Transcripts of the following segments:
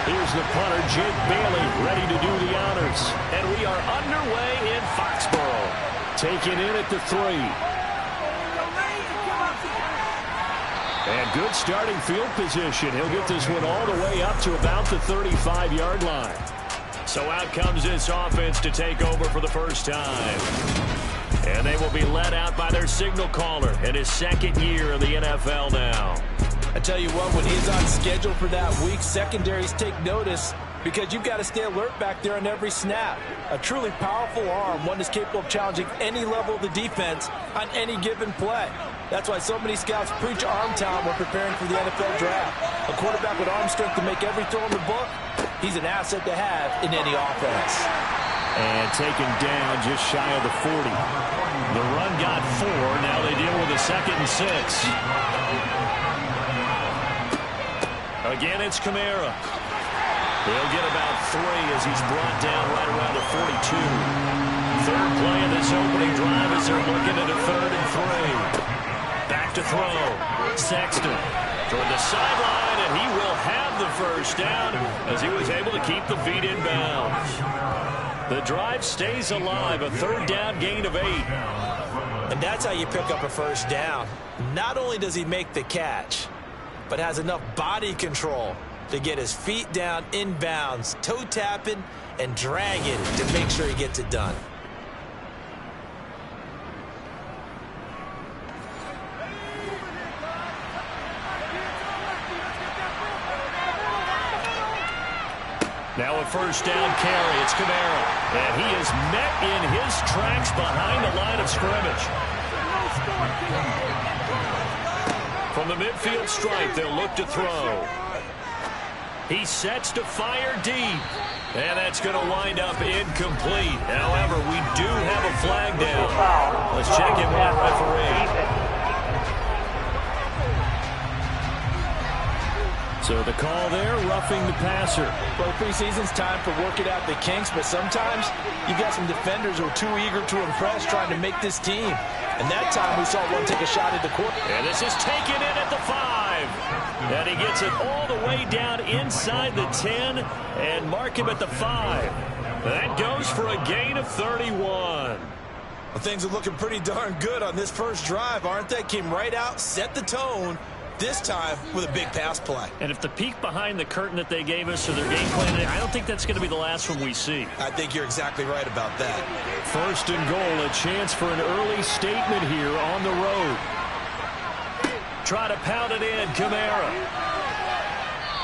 Here's the punter, Jake Bailey, ready to do the honors. And we are underway in Foxborough. Taking in at the 3. And good starting field position. He'll get this one all the way up to about the 35-yard line. So out comes this offense to take over for the first time. And they will be led out by their signal caller in his second year in the NFL now. I tell you what, when he's on schedule for that week, secondaries take notice because you've got to stay alert back there on every snap. A truly powerful arm, one that's capable of challenging any level of the defense on any given play. That's why so many scouts preach arm talent when preparing for the NFL draft. A quarterback with arm strength to make every throw in the book, he's an asset to have in any offense. And taken down just shy of the 40. The run got 4. Now they deal with a 2nd and 6. Again, it's Kamara. He'll get about 3 as he's brought down right around the 42. Third play of this opening drive as they're looking at a 3rd and 3. Back to throw. Sexton toward the sideline, and he will have the first down as he was able to keep the feet in bounds. The drive stays alive, a 3rd down gain of 8. And that's how you pick up a first down. Not only does he make the catch, but has enough body control to get his feet down in bounds, toe tapping and dragging to make sure he gets it done. Now a first down carry. It's Kamara. And he is met in his tracks behind the line of scrimmage. From the midfield stripe, they'll look to throw. He sets to fire deep. And that's going to wind up incomplete. However, we do have a flag down. Let's check in with the referee. So the call there, roughing the passer. Well, preseason's time for working out the kinks, but sometimes you've got some defenders who are too eager to impress trying to make this team. And that time we saw one take a shot at the court. And this is taken in at the 5. And he gets it all the way down inside the 10 and mark him at the 5. That goes for a gain of 31. Well, things are looking pretty darn good on this first drive, aren't they? Came right out, set the tone. This time with a big pass play. And if the peek behind the curtain that they gave us or their game plan, I don't think that's going to be the last one we see. I think you're exactly right about that. 1st and goal, a chance for an early statement here on the road. Try to pound it in, Kamara.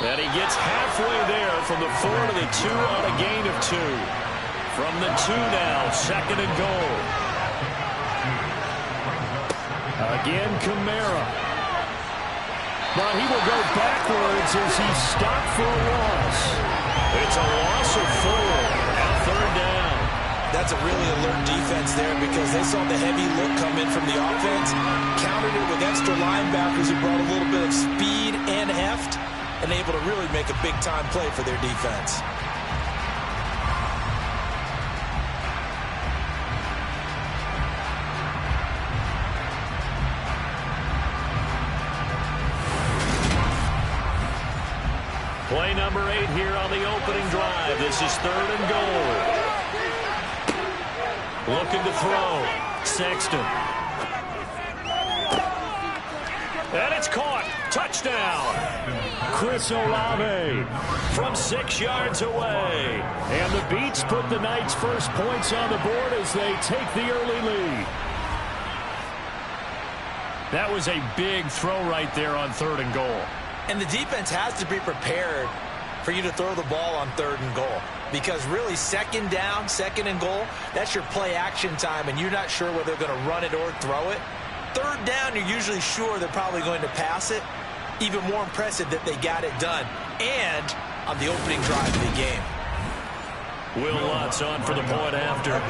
And he gets halfway there from the 4 to the 2 on a gain of 2. From the 2 now, 2nd and goal. Again, Kamara. But he will go backwards as he's stopped for a loss. It's a loss of 4. Now 3rd down. That's a really alert defense there because they saw the heavy look come in from the offense, countered it with extra linebackers who brought a little bit of speed and heft, and able to really make a big-time play for their defense. Play number 8 here on the opening drive. This is 3rd and goal. Looking to throw. Sexton. And it's caught. Touchdown. Chris Olave from 6 yards away. And the Beats put the Knights' first points on the board as they take the early lead. That was a big throw right there on 3rd and goal. And the defense has to be prepared for you to throw the ball on 3rd and goal. Because really, 2nd down, 2nd and goal, that's your play action time, and you're not sure whether they're going to run it or throw it. 3rd down, you're usually sure they're probably going to pass it. Even more impressive that they got it done. And on the opening drive of the game. Will Lutz on for the point after.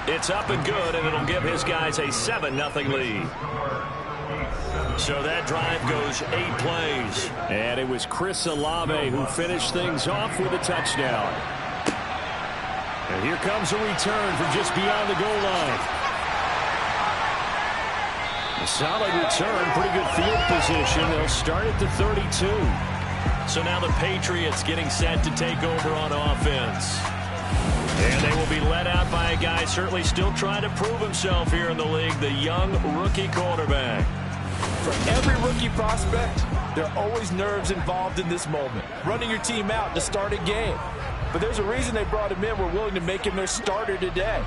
It's up and good, and it'll give his guys a 7-0 lead. So that drive goes 8 plays. And it was Chris Olave who finished things off with a touchdown. And here comes a return from just beyond the goal line. A solid return, pretty good field position. They'll start at the 32. So now the Patriots getting set to take over on offense. And they will be led out by a guy certainly still trying to prove himself here in the league, the young rookie quarterback. For every rookie prospect, there are always nerves involved in this moment. Running your team out to start a game. But there's a reason they brought him in. We're willing to make him their starter today.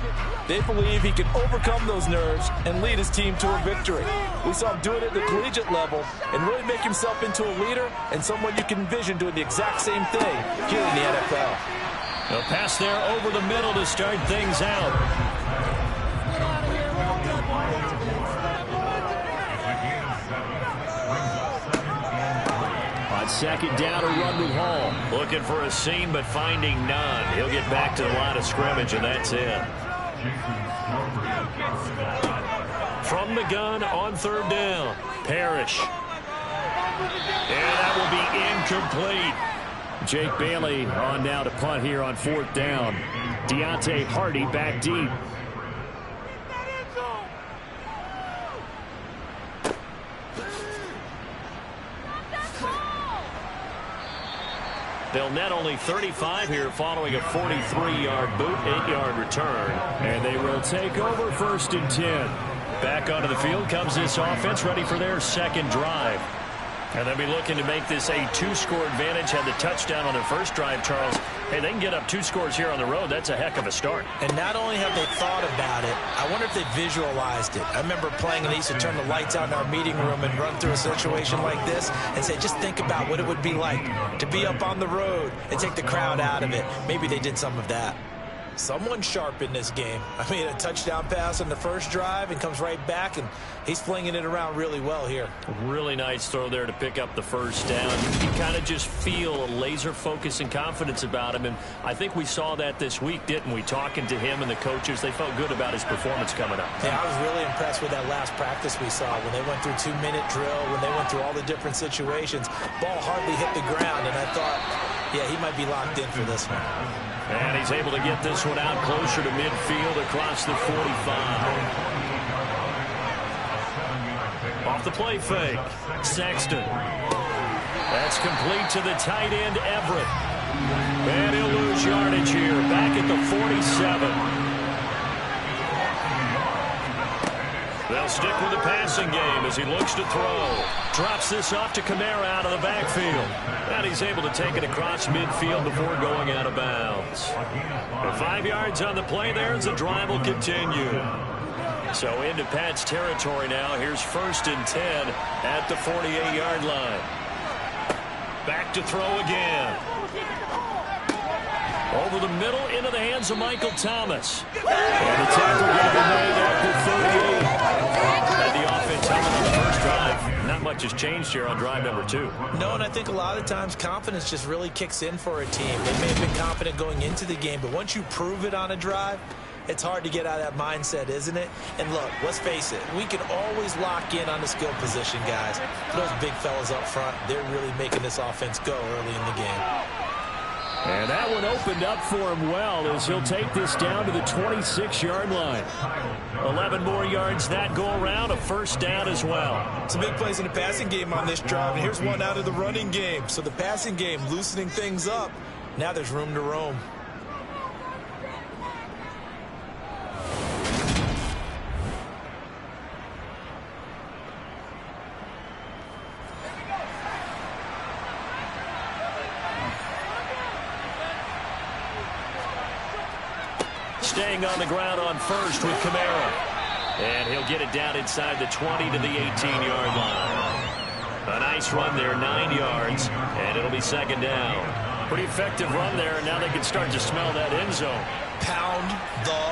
They believe he can overcome those nerves and lead his team to a victory. We saw him do it at the collegiate level and really make himself into a leader and someone you can envision doing the exact same thing here in the NFL. A pass there over the middle to start things out. On second down, a run with Hall. Looking for a seam, but finding none. He'll get back to the line of scrimmage, and that's it. From the gun on third down, Parrish. And that will be incomplete. Jake Bailey on now to punt here on fourth down. Deontay Hardy back deep. They'll net only 35 here following a 43-yard boot, 8-yard return. And they will take over first and 10. Back onto the field comes this offense, ready for their second drive. And they'll be looking to make this a two-score advantage. Had the touchdown on their first drive, Charles. Hey, they can get up 2 scores here on the road. That's a heck of a start. And not only have they thought about it, I wonder if they visualized it. I remember playing and they used to turn the lights out in our meeting room and run through a situation like this and say, just think about what it would be like to be up on the road and take the crowd out of it. Maybe they did some of that. Someone sharp in this game. I mean, a touchdown pass on the first drive and comes right back, and he's flinging it around really well here. Really nice throw there to pick up the first down. You can kind of just feel a laser focus and confidence about him, and I think we saw that this week, didn't we? Talking to him and the coaches, they felt good about his performance coming up. Yeah, I was really impressed with that last practice we saw when they went through 2-minute drill, when they went through all the different situations. Ball hardly hit the ground, and I thought, yeah, he might be locked in for this one. And he's able to get this one out closer to midfield across the 45. Off the play fake. Sexton. That's complete to the tight end, Everett. And he'll lose yardage here. Back at the 47. They'll stick with the passing game as he looks to throw. Drops this off to Kamara out of the backfield. And he's able to take it across midfield before going out of bounds. 5 yards on the play there as the drive will continue. So into Pat's territory now. Here's first and 10 at the 48-yard line. Back to throw again. Over the middle, into the hands of Michael Thomas. And the tackle will be made at the 38. And the offense coming on the first drive. Not much has changed here on drive number 2. No, and I think a lot of times confidence just really kicks in for a team. They may have been confident going into the game, but once you prove it on a drive, it's hard to get out of that mindset, isn't it? And look, let's face it, we can always lock in on the skill position, guys. Those big fellas up front, they're really making this offense go early in the game. And that one opened up for him well as he'll take this down to the 26-yard line. 11 more yards that go around, a first down as well. Some big plays in the passing game on this drive, and here's one out of the running game. So the passing game loosening things up. Now there's room to roam. Staying on the ground on first with Kamara. And he'll get it down inside the 20 to the 18-yard line. A nice run there, 9 yards, and it'll be second down. Pretty effective run there, and now they can start to smell that end zone. Pound the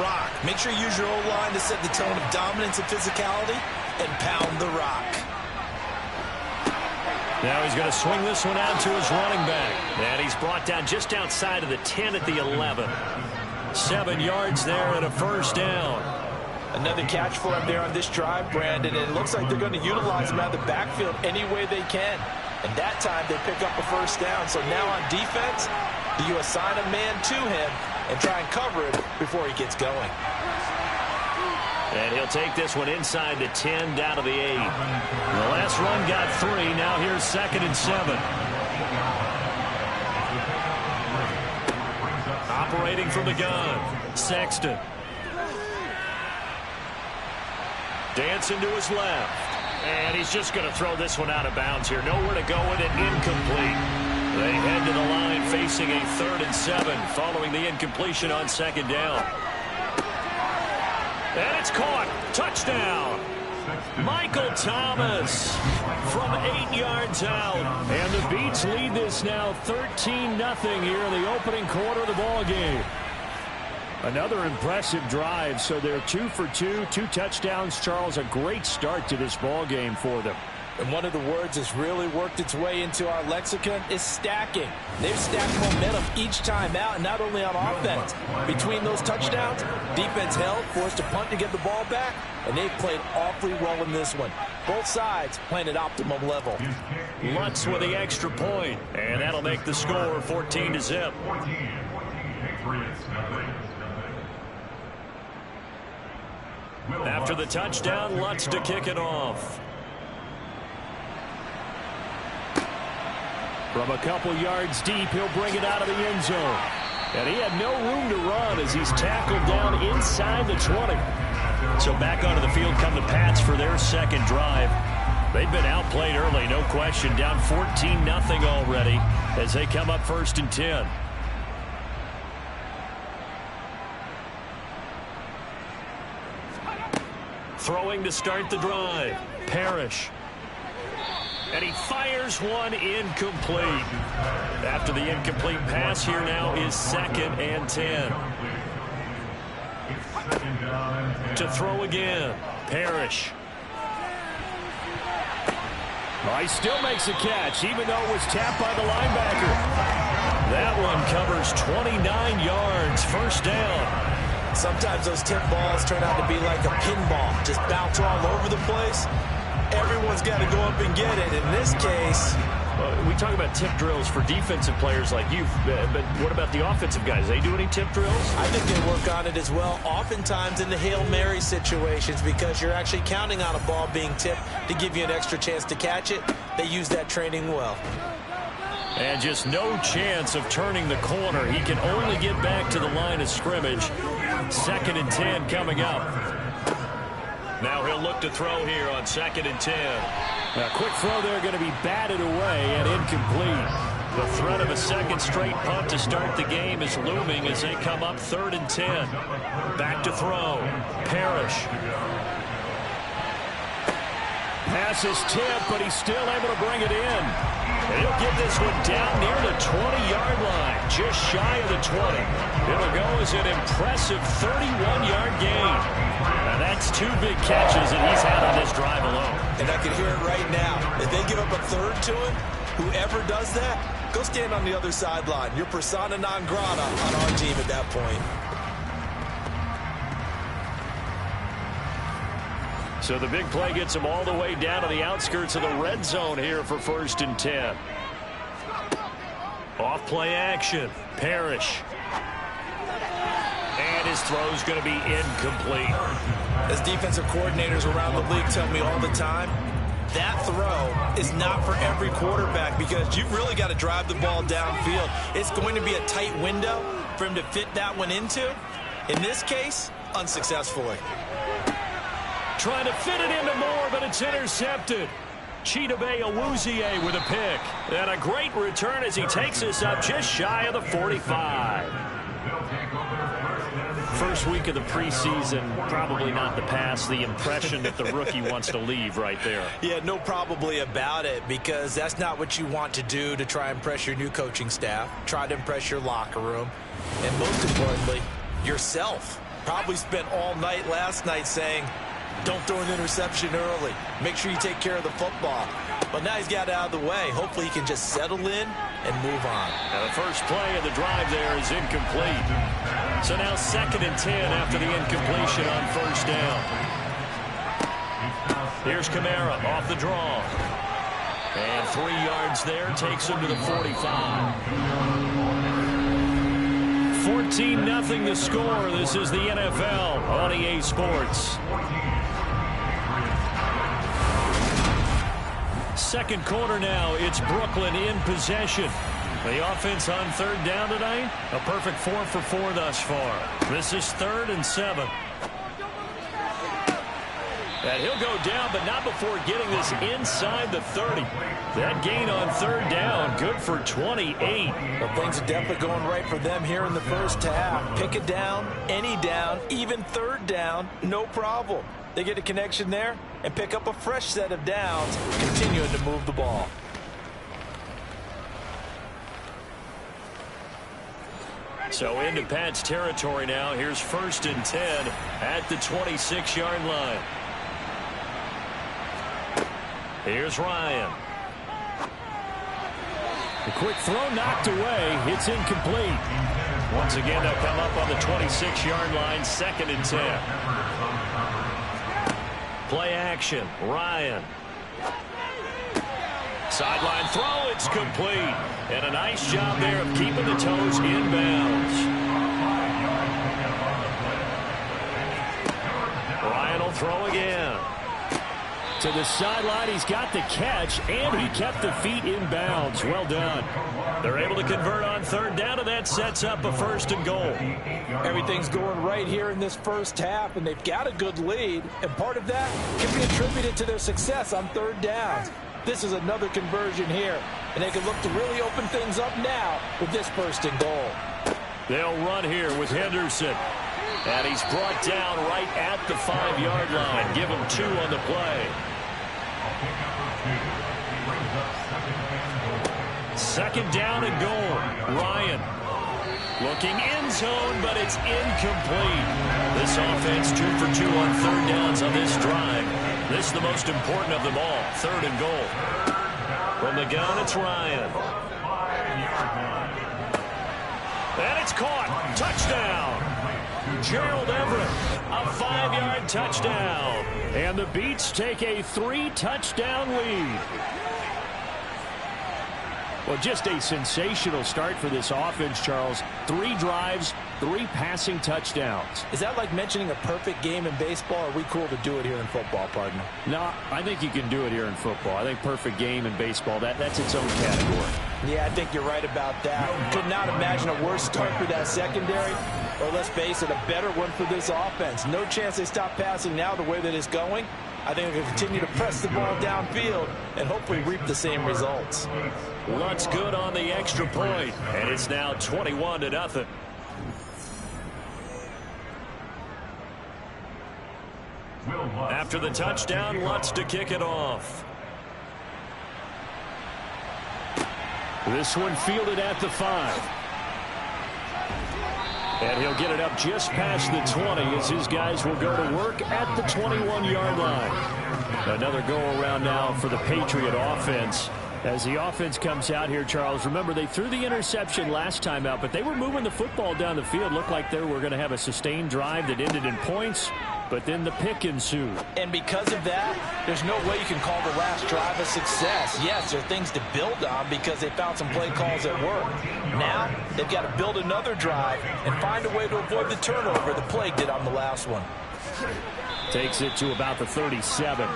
rock. Make sure you use your O-line to set the tone of dominance and physicality, and pound the rock. Now he's going to swing this one out to his running back. And he's brought down just outside of the 10 at the 11. 7 yards there and a first down. Another catch for him there on this drive, Brandon, and it looks like they're going to utilize him out of the backfield any way they can. And that time they pick up a first down. So now on defense, do you assign a man to him and try and cover it before he gets going? And he'll take this one inside the 10, down to the 8. The last run got 3. Now here's 2nd and 7. Operating from the gun, Sexton. Dancing to his left. And he's just going to throw this one out of bounds here. Nowhere to go with it. Incomplete. They head to the line facing a 3rd and 7 following the incompletion on 2nd down. And it's caught. Touchdown. Michael Thomas from 8 yards out. And the Beats lead this now 13-0 here in the opening quarter of the ball game. Another impressive drive. So they're 2 for 2, 2 touchdowns. Charles, a great start to this ball game for them. And one of the words that's really worked its way into our lexicon is stacking. They've stacked momentum each time out, and not only on offense. Between those touchdowns, defense held, forced a punt to get the ball back, and they've played awfully well in this one. Both sides playing at optimum level. Lutz with the extra point, and that'll make the score 14-0. After the touchdown, Lutz to kick it off. From a couple yards deep, he'll bring it out of the end zone. And he had no room to run as he's tackled down inside the 20. So back onto the field come the Pats for their 2nd drive. They've been outplayed early, no question. Down 14-0 already as they come up 1st and 10. Throwing to start the drive. Parrish. And he fires one incomplete. After the incomplete pass, here now is 2nd and 10. To throw again. Parrish. Well, he still makes a catch, even though it was tapped by the linebacker. That one covers 29 yards. 1st down. Sometimes those tip balls turn out to be like a pinball. Just bounce all over the place. Everyone's got to go up and get it. In this case, we talk about tip drills for defensive players like you, but what about the offensive guys? They do any tip drills? I think they work on it as well, oftentimes in the Hail Mary situations, because you're actually counting on a ball being tipped to give you an extra chance to catch it. They use that training well. And just no chance of turning the corner. He can only get back to the line of scrimmage. 2nd and 10 coming up. Now he'll look to throw here on 2nd and 10. A quick throw there, going to be batted away and incomplete. The threat of a 2nd straight punt to start the game is looming as they come up 3rd and 10. Back to throw. Parrish. Pass is tipped, but he's still able to bring it in. And he'll get this one down near the 20-yard line, just shy of the 20. It'll go as an impressive 31-yard gain. And that's 2 big catches that he's had on this drive alone. And I can hear it right now. If they give up a 3rd to him, whoever does that, go stand on the other sideline. You're persona non grata on our team at that point. So the big play gets him all the way down to the outskirts of the red zone here for 1st and 10. Off play action. Parrish. And his throw's going to be incomplete. As defensive coordinators around the league tell me all the time, that throw is not for every quarterback because you've really got to drive the ball downfield. It's going to be a tight window for him to fit that one into. In this case, unsuccessfully. Trying to fit it into Moore, but it's intercepted. Chidobe Awuzie with a pick. And a great return as he takes us up just shy of the 45. First week of the preseason, probably not the pass, the impression that the rookie wants to leave right there. Yeah, no probably about it, because that's not what you want to do to try and impress your new coaching staff, try to impress your locker room, and most importantly, yourself. Probably spent all night last night saying, don't throw an interception early. Make sure you take care of the football. But now he's got it out of the way. Hopefully he can just settle in and move on. Now the first play of the drive there is incomplete. So now 2nd and 10 after the incompletion on 1st down. Here's Kamara off the draw. And 3 yards there takes him to the 45. 14-0 the score. This is the NFL on EA Sports. Second quarter now. It's Brooklyn in possession. The offense on third down tonight, a perfect 4 for 4 thus far. This is 3rd and 7. And he'll go down, but not before getting this inside the 30. That gain on third down, good for 28. Well, things are definitely going right for them here in the first half. Pick a down, any down, even third down, no problem. They get a connection there and pick up a fresh set of downs, continuing to move the ball. So into Pat's territory now. Here's 1st and 10 at the 26-yard line. Here's Ryan. A quick throw knocked away. It's incomplete. Once again, they'll come up on the 26-yard line, 2nd and 10. Play action. Ryan. Sideline throw. It's complete. And a nice job there of keeping the toes inbounds. Ryan will throw again. To the sideline, he's got the catch, and he kept the feet in bounds. Well done. They're able to convert on third down, and that sets up a 1st and goal. Everything's going right here in this first half, and they've got a good lead, and part of that can be attributed to their success on third downs. This is another conversion here, and they can look to really open things up now with this 1st and goal. They'll run here with Henderson. And he's brought down right at the 5-yard line. Give him 2 on the play. 2nd down and goal. Ryan looking end zone, but it's incomplete. This offense 2 for 2 on third downs on this drive. This is the most important of them all. 3rd and goal. From the gun, it's Ryan. And it's caught. Touchdown. Gerald Everett, a 5-yard touchdown. And the Beats take a 3-touchdown lead. Well, just a sensational start for this offense, Charles. 3 drives, 3 passing touchdowns. Is that like mentioning a perfect game in baseball, or are we cool to do it here in football, partner? No, I think you can do it here in football. I think perfect game in baseball, that's its own category. Yeah, I think you're right about that. Could not imagine a worse start for that secondary. Or let's face it, a better one for this offense. No chance they stop passing now the way that it's going. I think they'll continue to press the ball downfield and hopefully reap the same results. Lutz good on the extra point, and it's now 21-0. After the touchdown, Lutz to kick it off. This one fielded at the 5. And he'll get it up just past the 20 as his guys will go to work at the 21-yard line. Another go-around now for the Patriot offense. As the offense comes out here, Charles, remember they threw the interception last time out, but they were moving the football down the field. Looked like they were going to have a sustained drive that ended in points, but then the pick ensued. And because of that, there's no way you can call the last drive a success. Yes, there are things to build on because they found some play calls that work. Now, they've got to build another drive and find a way to avoid the turnover the Plague did on the last one. Takes it to about the 37.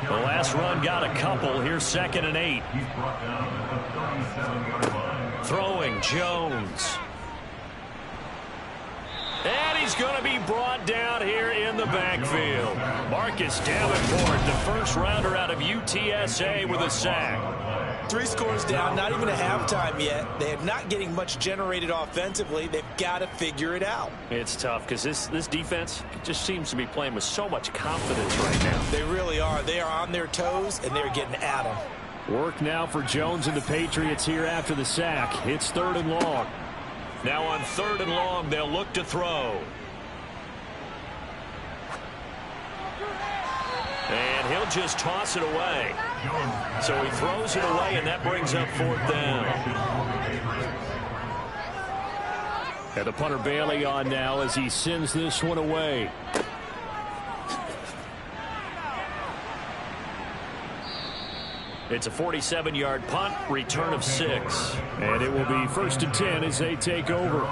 The last run got a couple. Here's 2nd and 8. Throwing Jones. And he's going to be brought down here in the backfield. Marcus Davenport, the first rounder out of UTSA with a sack. 3 scores down, not even a halftime yet. They're not getting much generated offensively. They've got to figure it out. It's tough because this defense just seems to be playing with so much confidence right now. They really are. They are on their toes, and they're getting at them. Work now for Jones and the Patriots here after the sack. It's 3rd and long. Now on 3rd and long, they'll look to throw. And he'll just toss it away. So he throws it away, and that brings up 4th down. And the punter Bailey on now as he sends this one away. It's a 47-yard punt, return of 6. And it will be 1st and 10 as they take over.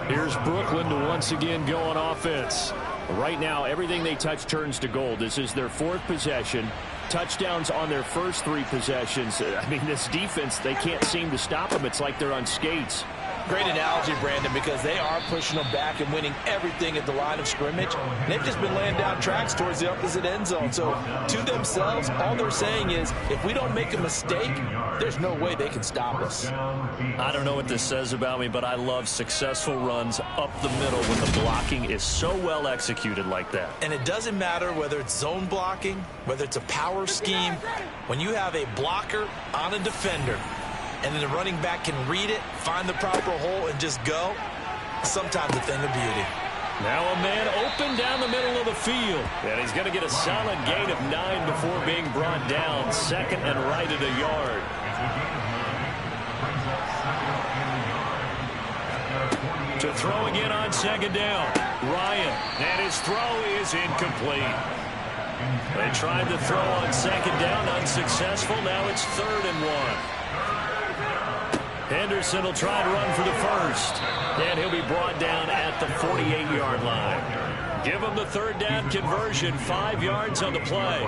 Here's Brooklyn to once again go on offense. Right now, everything they touch turns to gold. This is their 4th possession. Touchdowns on their first 3 possessions. I mean, this defense, they can't seem to stop them. It's like they're on skates. Great analogy, Brandon, because they are pushing them back and winning everything at the line of scrimmage. They've just been laying down tracks towards the opposite end zone. So to themselves, all they're saying is, if we don't make a mistake, there's no way they can stop us. I don't know what this says about me, but I love successful runs up the middle when the blocking is so well executed like that. And it doesn't matter whether it's zone blocking, whether it's a power scheme. When you have a blocker on a defender, and then the running back can read it, find the proper hole, and just go, sometimes a thing of beauty. Now a man open down the middle of the field. And he's going to get a solid gain of 9 before being brought down. 2nd and right at a yard. To throw again on 2nd down. Ryan. And his throw is incomplete. They tried to throw on 2nd down, unsuccessful. Now it's 3rd and 1. Henderson will try to run for the 1st. And he'll be brought down at the 48-yard line. Give him the 3rd down conversion, 5 yards on the play.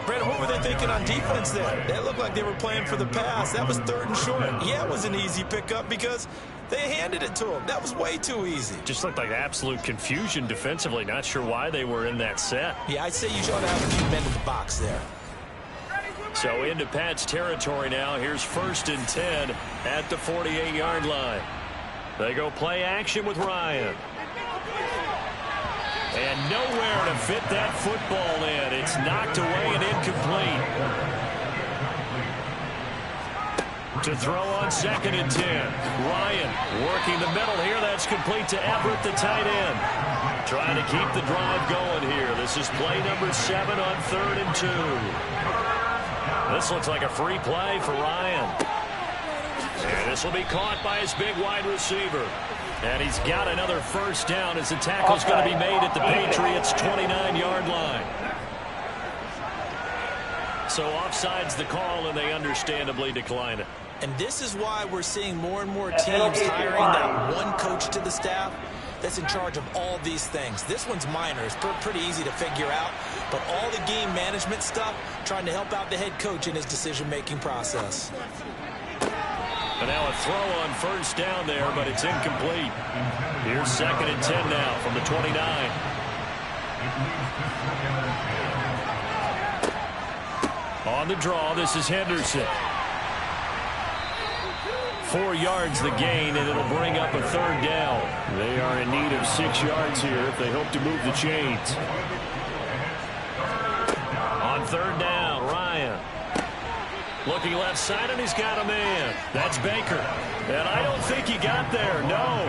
Brandon, what were they thinking on defense there? They looked like they were playing for the pass. That was 3rd and short. Yeah, it was an easy pickup because they handed it to him. That was way too easy. Just looked like absolute confusion defensively. Not sure why they were in that set. Yeah, I'd say you should have a few men in the box there. So into Pat's territory now. Here's 1st and 10 at the 48-yard line. They go play action with Ryan. And nowhere to fit that football in. It's knocked away and incomplete. To throw on 2nd and 10. Ryan working the middle here. That's complete to Everett, the tight end. Trying to keep the drive going here. This is play number 7 on 3rd and 2. This looks like a free play for Ryan. And this will be caught by his big wide receiver. And he's got another 1st down as the tackle's going to be made at the Patriots' 29-yard line. So offside's the call, and they understandably decline it. And this is why we're seeing more and more teams hiring that one coach to the staff that's in charge of all these things. This one's minor. It's pretty easy to figure out. But all the game management stuff, trying to help out the head coach in his decision-making process. And now a throw on 1st down there, but it's incomplete. Here's 2nd and 10 now from the 29. On the draw, this is Henderson. 4 yards the gain, and it'll bring up a 3rd down. They are in need of 6 yards here if they hope to move the chains. On 3rd down, Ryan. Looking left side, and he's got a man. That's Baker. And I don't think he got there, no.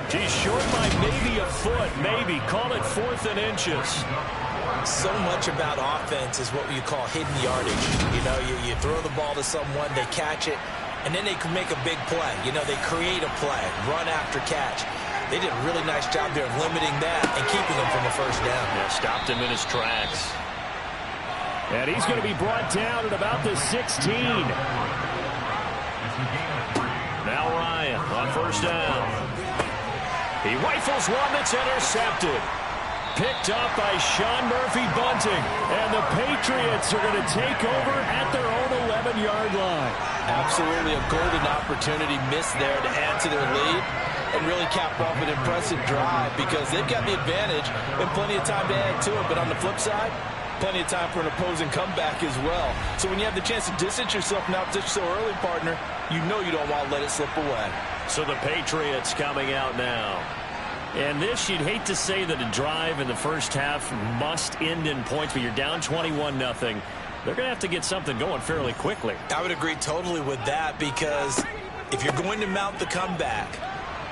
He's short by maybe a foot, maybe. Call it 4th and inches. So much about offense is what you call hidden yardage. You know, you throw the ball to someone, they catch it, and then they can make a big play. You know, they create a play, run after catch. They did a really nice job there of limiting that and keeping him from a 1st down. Yeah, stopped him in his tracks. And he's going to be brought down at about the 16. Now Ryan on 1st down. He rifles one that's intercepted. Picked up by Sean Murphy-Bunting. And the Patriots are going to take over at their own 11-yard line. Absolutely a golden opportunity missed there to add to their lead and really cap off an impressive drive because they've got the advantage and plenty of time to add to it. But on the flip side, plenty of time for an opposing comeback as well. So when you have the chance to distance yourself from opposition so early, partner, you know you don't want to let it slip away. So the Patriots coming out now. And this, you'd hate to say that a drive in the first half must end in points, but you're down 21-0. They're going to have to get something going fairly quickly. I would agree totally with that because if you're going to mount the comeback,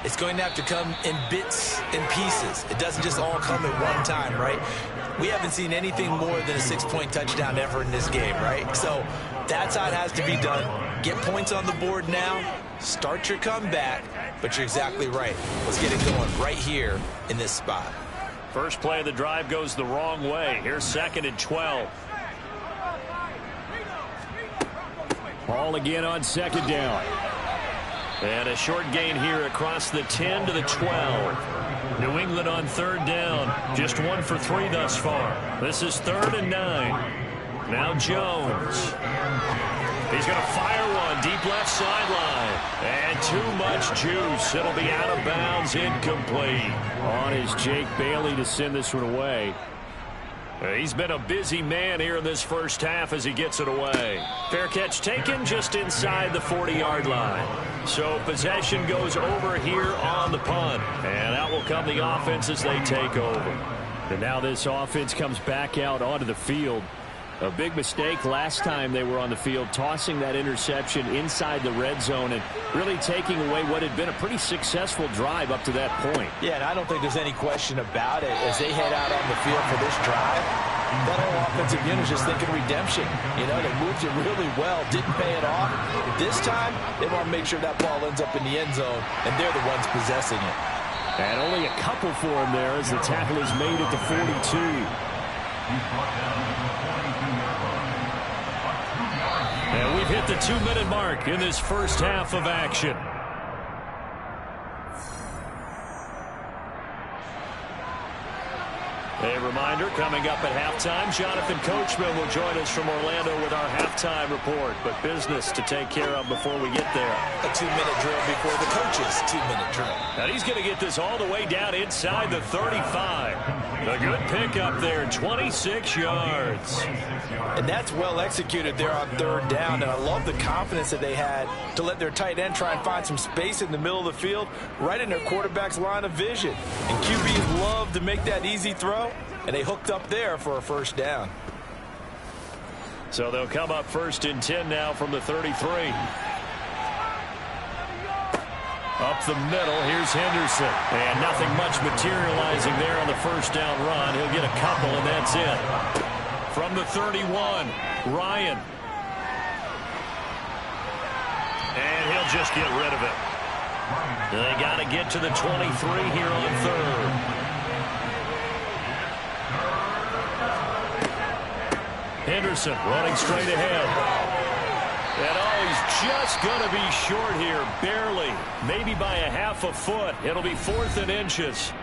it's going to have to come in bits and pieces. It doesn't just all come at one time, right? We haven't seen anything more than a 6-point touchdown ever in this game, right? So that's how it has to be done. Get points on the board now. Start your comeback. But you're exactly right. Let's get it going right here in this spot. First play of the drive goes the wrong way. Here's 2nd and 12. Ball again on second down. And a short gain here across the 10 to the 12. New England on third down. Just 1 for 3 thus far. This is 3rd and 9. Now Jones. He's going to fire one deep left sideline. And too much juice. It'll be out of bounds, incomplete. On is Jake Bailey to send this one away. He's been a busy man here in this first half as he gets it away. Fair catch taken just inside the 40-yard line. So possession goes over here on the punt. And out will come the offense as they take over. And now this offense comes back out onto the field. A big mistake last time they were on the field, tossing that interception inside the red zone and really taking away what had been a pretty successful drive up to that point. Yeah, and I don't think there's any question about it. As they head out on the field for this drive, that whole offensive unit is just thinking redemption. You know, they moved it really well, didn't pay it off. This time, they want to make sure that ball ends up in the end zone, and they're the ones possessing it. And only a couple for him there as the tackle is made at the 42. And we've hit the 2-minute mark in this first half of action. A reminder, coming up at halftime, Jonathan Coachman will join us from Orlando with our halftime report. But business to take care of before we get there. A 2-minute drill before the coach's 2-minute drill. And he's going to get this all the way down inside the 35. A good pickup there, 26 yards. And that's well executed there on third down. And I love the confidence that they had to let their tight end try and find some space in the middle of the field, right in their quarterback's line of vision. And QBs love to make that easy throw, and they hooked up there for a first down. So they'll come up 1st and 10 now from the 33. Up the middle, here's Henderson. And nothing much materializing there on the first down run. He'll get a couple, and that's it. From the 31, Ryan. And he'll just get rid of it. They got to get to the 23 here on third. Henderson running straight ahead. And he's just going to be short here, barely, maybe by a half a foot. It'll be 4th and inches.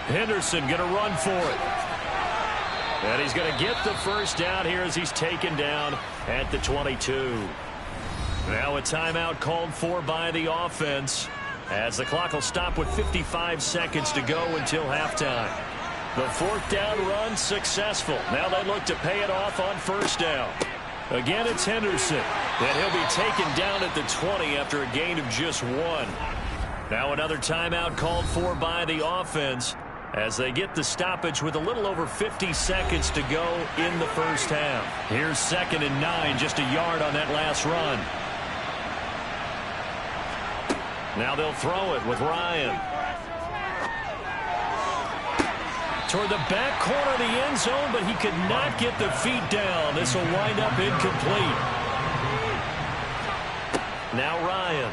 Henderson going to run for it. And he's going to get the first down here as he's taken down at the 22. Now a timeout called for by the offense, as the clock will stop with 55 seconds to go until halftime. The 4th down run successful. Now they look to pay it off on first down. Again, it's Henderson. And he'll be taken down at the 20 after a gain of just 1. Now another timeout called for by the offense as they get the stoppage with a little over 50 seconds to go in the first half. Here's 2nd and 9, just a yard on that last run. Now they'll throw it with Ryan. Toward the back corner of the end zone, but he could not get the feet down. This will wind up incomplete. Now Ryan.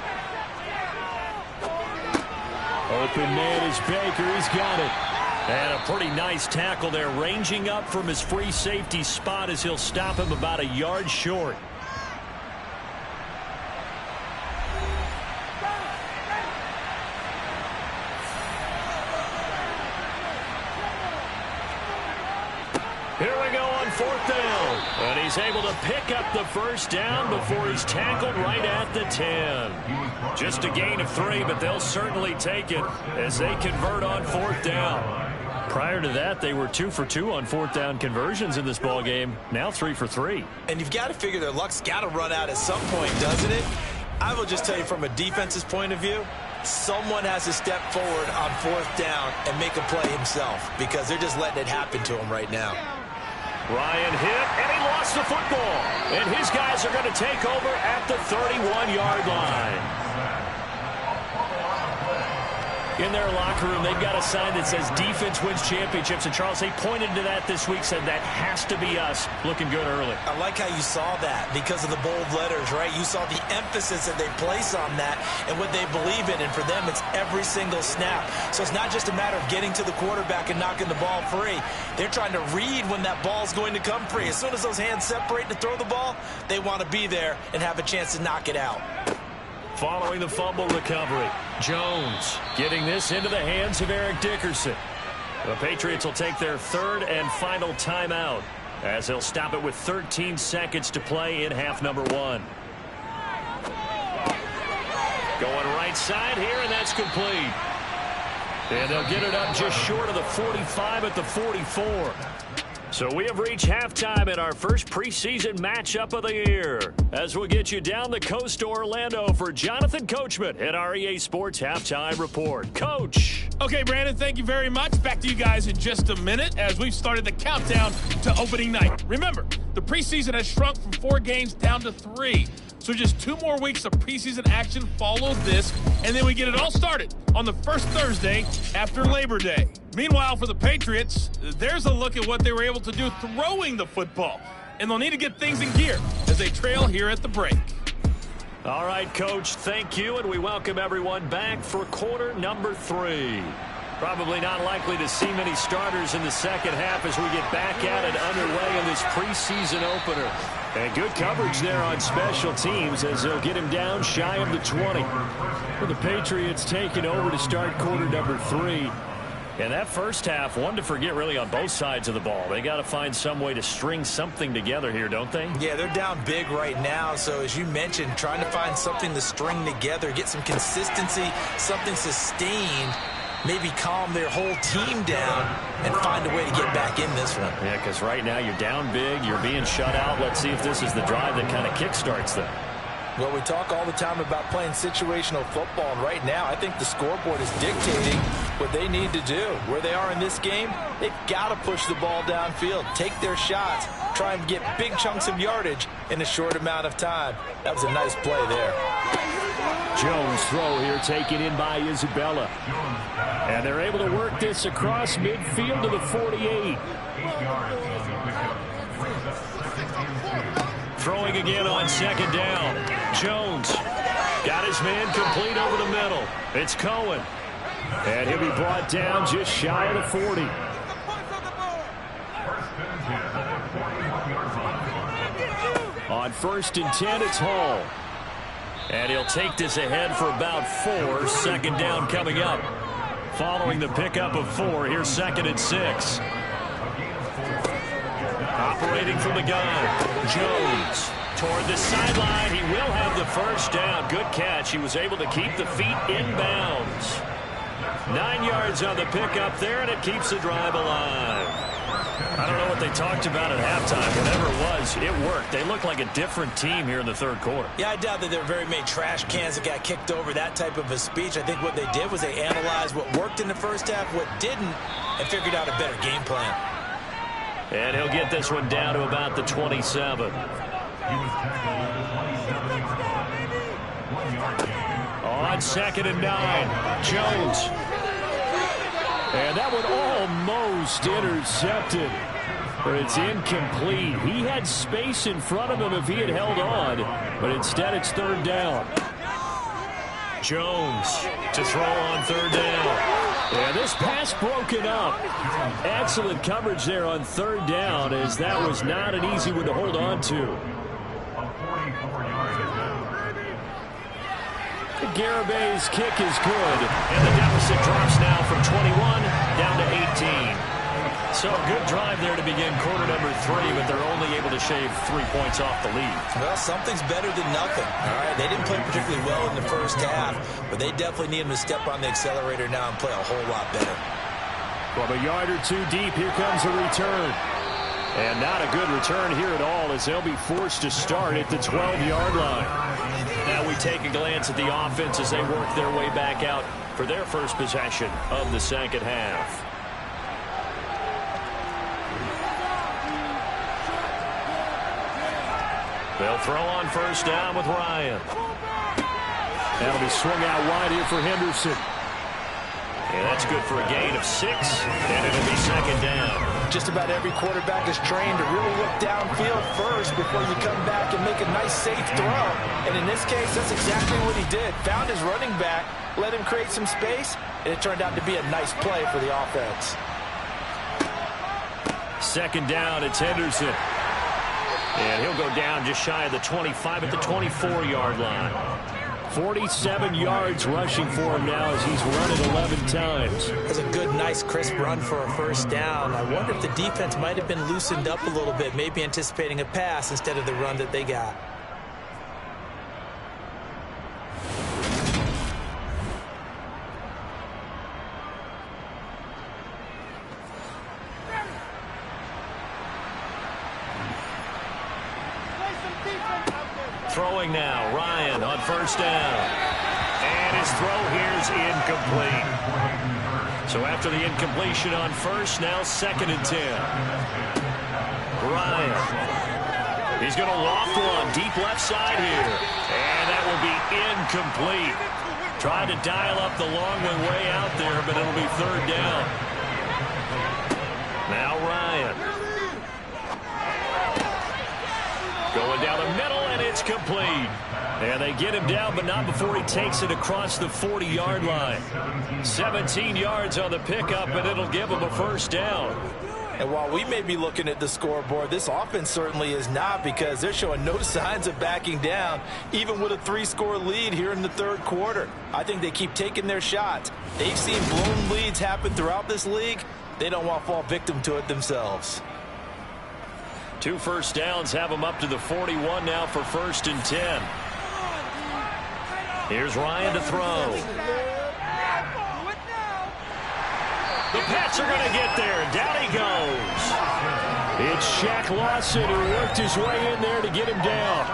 Open man is Baker. He's got it. And a pretty nice tackle there, ranging up from his free safety spot as he'll stop him about a yard short. Here we go on 4th down. And he's able to pick up the first down before he's tackled right at the 10. Just a gain of 3, but they'll certainly take it as they convert on 4th down. Prior to that, they were 2 for 2 on 4th down conversions in this ball game. Now 3 for 3. And you've got to figure their luck's got to run out at some point, doesn't it? I will just tell you from a defense's point of view, someone has to step forward on 4th down and make a play himself, because they're just letting it happen to him right now. Ryan hit, and he lost the football. And his guys are going to take over at the 31-yard line. in their locker room. They've got a sign that says defense wins championships. And, Charles, they pointed to that this week, said that has to be us. Looking good early. I like how you saw that because of the bold letters, right? You saw the emphasis that they place on that and what they believe in. And for them, it's every single snap. So it's not just a matter of getting to the quarterback and knocking the ball free. They're trying to read when that ball's going to come free. As soon as those hands separate to throw the ball, they want to be there and have a chance to knock it out. Following the fumble recovery, Jones getting this into the hands of Eric Dickerson. The Patriots will take their third and final timeout as they'll stop it with 13 seconds to play in half number 1. Going right side here, and that's complete. And they'll get it up just short of the 45 at the 44. So we have reached halftime in our first preseason matchup of the year. As we'll get you down the coast to Orlando for Jonathan Coachman at our EA Sports Halftime Report. Coach. Okay, Brandon, thank you very much. Back to you guys in just a minute as we've started the countdown to opening night. Remember, the preseason has shrunk from 4 games down to 3. So just 2 more weeks of preseason action follow this, and then we get it all started on the first Thursday after Labor Day. Meanwhile, for the Patriots, there's a look at what they were able to do throwing the football, and they'll need to get things in gear as they trail here at the break. All right, Coach, thank you, and we welcome everyone back for quarter number 3. Probably not likely to see many starters in the second half as we get back at it underway in this preseason opener. And good coverage there on special teams as they'll get him down shy of the 20. For the Patriots taking over to start quarter number 3. And that first half, one to forget really on both sides of the ball. They got to find some way to string something together here, don't they? Yeah, they're down big right now. So as you mentioned, trying to find something to string together, get some consistency, something sustained, maybe calm their whole team down and find a way to get back in this one. Yeah, because right now you're down big, you're being shut out. Let's see if this is the drive that kind of kickstarts them. Well, we talk all the time about playing situational football, and right now I think the scoreboard is dictating what they need to do. Where they are in this game, they've got to push the ball downfield, take their shots, try and get big chunks of yardage in a short amount of time. That was a nice play there. Jones throw here taken in by Isabella. And they're able to work this across midfield to the 48. Throwing again on second down. Jones got his man complete over the middle. It's Cohen. And he'll be brought down just shy of the 40. On 1st and 10, it's Hall. And he'll take this ahead for about 4. Second down coming up. Following the pickup of 4, here's 2nd and 6. Operating from the gun, Jones toward the sideline. He will have the first down. Good catch. He was able to keep the feet in bounds. 9 yards on the pickup there, and it keeps the drive alive. I don't know what they talked about at halftime. Whatever it was, it worked. They look like a different team here in the third quarter. Yeah, I doubt that there were very many trash cans that got kicked over, that type of a speech. I think what they did was they analyzed what worked in the first half, what didn't, and figured out a better game plan. And he'll get this one down to about the 27. On 2nd and 9, Jones. And that one almost intercepted. But it's incomplete. He had space in front of him if he had held on. But instead it's 3rd down. Jones to throw on 3rd down. And this pass broken up. Excellent coverage there on 3rd down, as that was not an easy one to hold on to. Garabay's kick is good, and the deficit drops now from 21 down to 18. So a good drive there to begin quarter number 3, but they're only able to shave 3 points off the lead. Well, something's better than nothing. All right, they didn't play particularly well in the first half, but they definitely need them to step on the accelerator now and play a whole lot better. From a yard or 2 deep, here comes a return. And not a good return here at all, as they'll be forced to start at the 12-yard line. Now we take a glance at the offense as they work their way back out for their first possession of the second half. They'll throw on 1st down with Ryan. That'll be swung out wide here for Henderson. And that's good for a gain of 6, and it'll be second down. Just about every quarterback is trained to really look downfield first before you come back and make a nice, safe throw. And in this case, that's exactly what he did. Found his running back, let him create some space, and it turned out to be a nice play for the offense. Second down, it's Henderson. And he'll go down just shy of the 25 at the 24-yard line. 47 yards rushing for him now as he's run it 11 times. That's a good, nice, crisp run for a first down. I wonder if the defense might have been loosened up a little bit, maybe anticipating a pass instead of the run that they got. Throwing now, Ryan on first down. And his throw here's incomplete. So after the incompletion on first, now 2nd and 10. Ryan. He's going to loft one deep left side here. And that will be incomplete. Trying to dial up the long way out there, but it'll be 3rd down. Now Ryan. Going down the middle, and it's complete. And they get him down, but not before he takes it across the 40-yard line. 17 yards on the pickup, and it'll give him a first down. And while we may be looking at the scoreboard, this offense certainly is not, because they're showing no signs of backing down, even with a 3-score lead here in the 3rd quarter. I think they keep taking their shots. They've seen blown leads happen throughout this league. They don't want to fall victim to it themselves. 2 first downs have them up to the 41 now for 1st and 10. Here's Ryan to throw. The Pats are going to get there. Down he goes. It's Shaq Lawson who worked his way in there to get him down.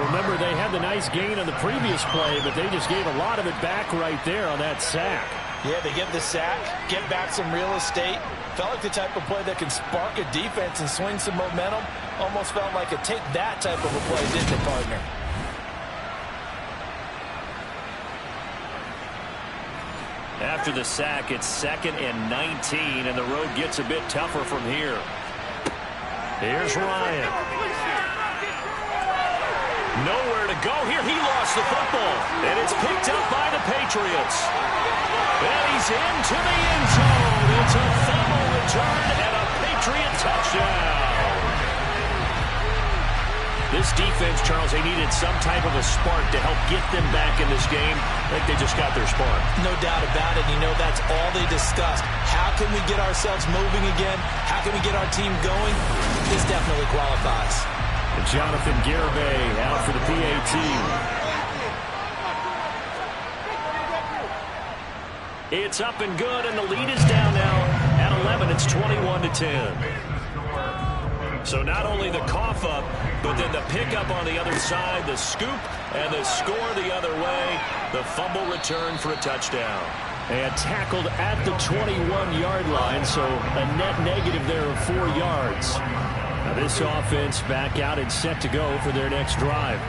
Remember, they had the nice gain on the previous play, but they just gave a lot of it back right there on that sack. Yeah, they get the sack, get back some real estate. Felt like the type of play that can spark a defense and swing some momentum. Almost felt like a take that type of a play, didn't it, partner? After the sack, it's 2nd and 19, and the road gets a bit tougher from here. Here's Ryan. Nowhere to go here. He lost the football, and it's picked up by the Patriots. And he's into the end zone. It's a fumble return and a Patriot touchdown. This defense, Charles, they needed some type of a spark to help get them back in this game. I think they just got their spark. No doubt about it. You know, that's all they discussed. How can we get ourselves moving again? How can we get our team going? This definitely qualifies. And Jonathan Garibay out for the PAT. It's up and good, and the lead is down now at 11. It's 21-10. So not only the cough up, but then the pickup on the other side, the scoop, and the score the other way. The fumble return for a touchdown. And tackled at the 21-yard line, so a net negative there of 4 yards. Now this offense back out and set to go for their next drive.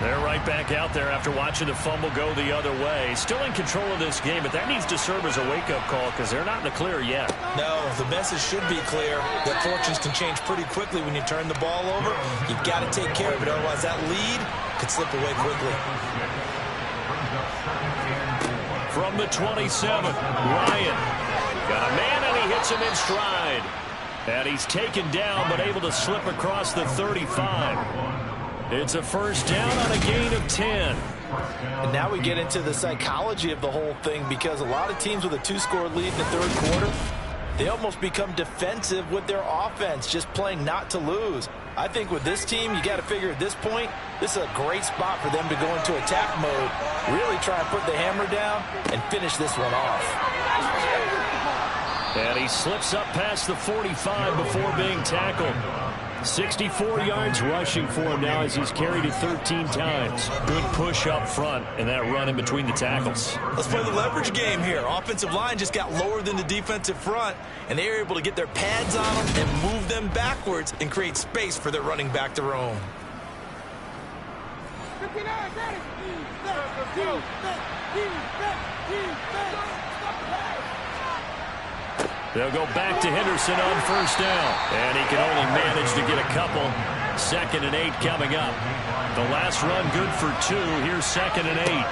They're right back out there after watching the fumble go the other way. Still in control of this game, but that needs to serve as a wake-up call because they're not in the clear yet. No, the message should be clear that fortunes can change pretty quickly when you turn the ball over. You've got to take care of it, otherwise that lead could slip away quickly. From the 27, Ryan got a man, and he hits him in stride. And he's taken down, but able to slip across the 35. It's a first down on a gain of 10. And now we get into the psychology of the whole thing, because a lot of teams with a 2-score lead in the 3rd quarter, they almost become defensive with their offense, just playing not to lose. I think with this team, you got to figure at this point, this is a great spot for them to go into attack mode, really try and put the hammer down and finish this one off. And he slips up past the 45 before being tackled. 64 yards rushing for him now as he's carried it 13 times. Good push up front and that run in between the tackles. Let's play the leverage game here. Offensive line just got lower than the defensive front, and they were able to get their pads on them and move them backwards and create space for their running back to roam. They'll go back to Henderson on first down. And he can only manage to get a couple. 2nd and 8 coming up. The last run good for 2. Here's 2nd and 8.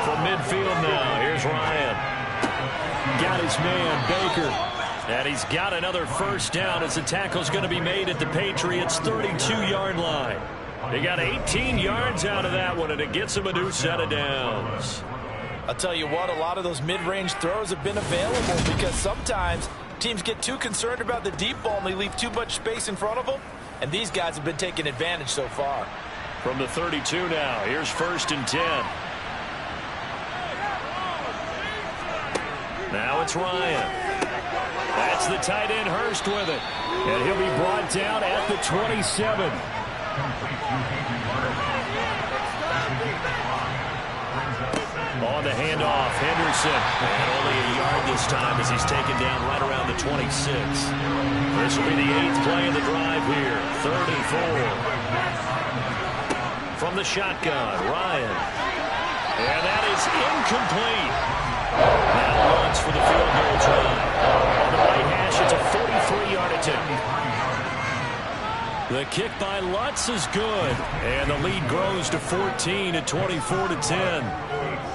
From midfield now, here's Ryan. Got his man, Baker. And he's got another first down as the tackle's going to be made at the Patriots' 32-yard line. They got 18 yards out of that one, and it gets him a new set of downs. I'll tell you what, a lot of those mid-range throws have been available because sometimes teams get too concerned about the deep ball and they leave too much space in front of them, and these guys have been taking advantage so far. From the 32 now, here's 1st and 10. Now it's Ryan. That's the tight end Hurst with it. And he'll be brought down at the 27. On the handoff, Henderson. And only a yard this time as he's taken down right around the 26. This will be the 8th play of the drive here. 3rd and 4. From the shotgun, Ryan. And that is incomplete. Now runs for the field goal try. On the right hash, it's a 43-yard attempt. The kick by Lutz is good. And the lead grows to 14 at 24-10.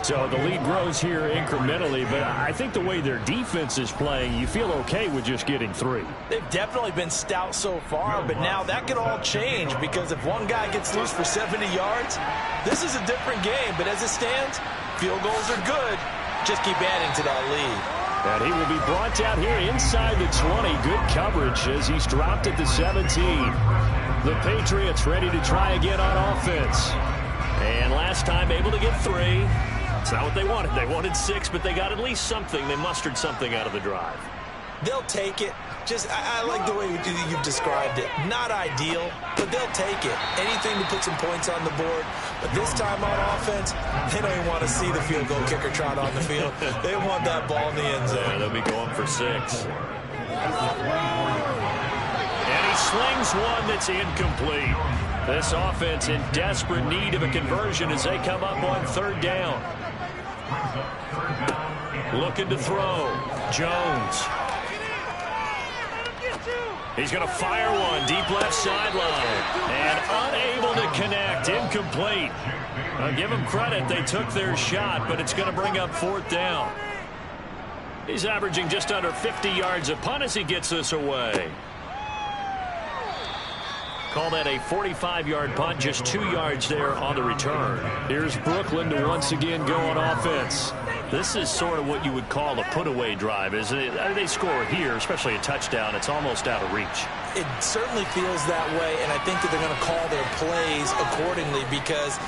So the lead grows here incrementally, but I think the way their defense is playing, you feel okay with just getting 3. They've definitely been stout so far, but now that could all change because if one guy gets loose for 70 yards, this is a different game. But as it stands, field goals are good. Just keep adding to that lead. And he will be brought down here inside the 20. Good coverage as he's dropped at the 17. The Patriots ready to try again on offense. And last time able to get 3. It's not what they wanted. They wanted 6, but they got at least something. They mustered something out of the drive. They'll take it. I like the way you described it. Not ideal, but they'll take it. Anything to put some points on the board. But this time on offense, they don't even want to see the field goal kicker trot on the field. They want that ball in the end zone. Yeah, they'll be going for 6. And he slings one that's incomplete. This offense in desperate need of a conversion as they come up on 3rd down. Looking to throw. Jones. He's going to fire one deep left sideline. And unable to connect. Incomplete. I'll give them credit. They took their shot, but it's going to bring up 4th down. He's averaging just under 50 yards a punt as he gets this away. Call that a 45-yard punt, just 2 yards there on the return. Here's Brooklyn to once again go on offense. This is sort of what you would call a put-away drive, isn't it? They score here, especially a touchdown. It's almost out of reach. It certainly feels that way, and I think that they're going to call their plays accordingly because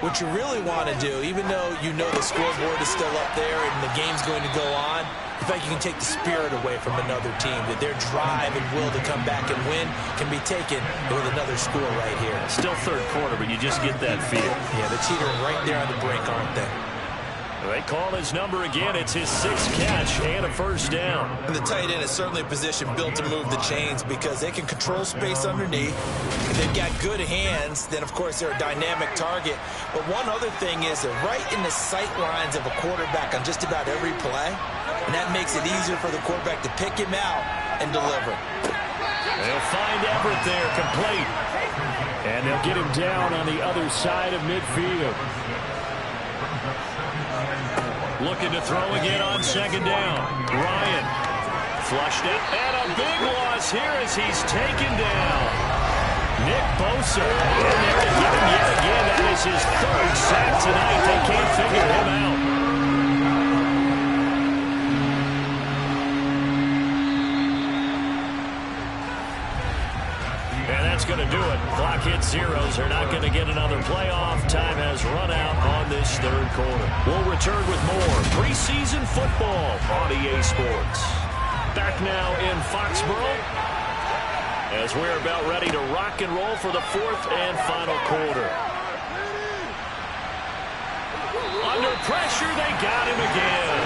what you really want to do, even though you know the scoreboard is still up there and the game's going to go on, in fact, you can take the spirit away from another team, that their drive and will to come back and win can be taken with another score right here. Still 3rd quarter, but you just get that feel. Yeah, they're teetering right there on the brink, aren't they? They call his number again. It's his 6th catch and a first down. And the tight end is certainly a position built to move the chains because they can control space underneath. If they've got good hands, then, of course, they're a dynamic target. But one other thing is they're right in the sight lines of a quarterback on just about every play. And that makes it easier for the quarterback to pick him out and deliver. They'll find Everett there, complete. And they'll get him down on the other side of midfield. Looking to throw again on 2nd down. Ryan flushed it. And a big loss here as he's taken down. Nick Bosa in there to get him yet again. That is his 3rd sack tonight. They can't figure him out. And that's going to do it. Clock hits zeros. They're not going to get another playoff. Time has run out on this 3rd quarter. We'll return with more preseason football on EA Sports. Back now in Foxborough as we're about ready to rock and roll for the 4th and final quarter. Under pressure, they got him again.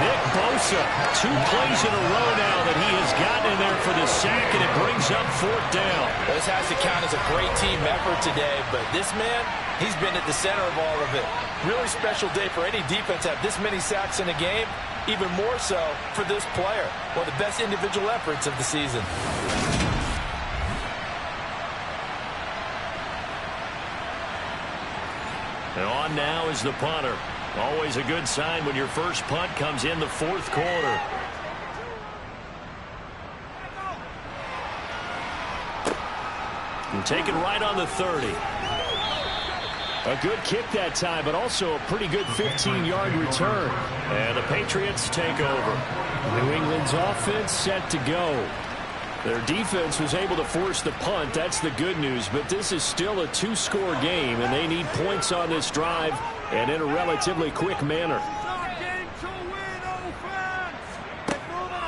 Nick Bosa Bosa. 2 plays in a row now that he has gotten in there for the sack, and it brings up 4th down. This has to count as a great team effort today, but this man, he's been at the center of all of it. Really special day for any defense to have this many sacks in a game, even more so for this player. One of the best individual efforts of the season. And on now is the punter. Always a good sign when your first punt comes in the 4th quarter. And take it right on the 30. A good kick that time, but also a pretty good 15-yard return. And the Patriots take over. New England's offense set to go. Their defense was able to force the punt. That's the good news. But this is still a 2-score game, and they need points on this drive and in a relatively quick manner.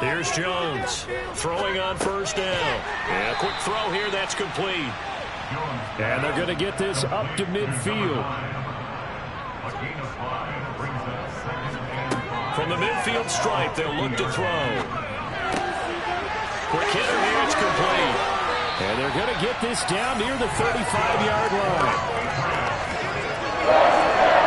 Here's Jones throwing on 1st down. And a quick throw here. That's complete. And they're going to get this up to midfield. From the midfield stripe, they'll look to throw. Quick hitter here, it's complete. And they're going to get this down near the 35-yard line.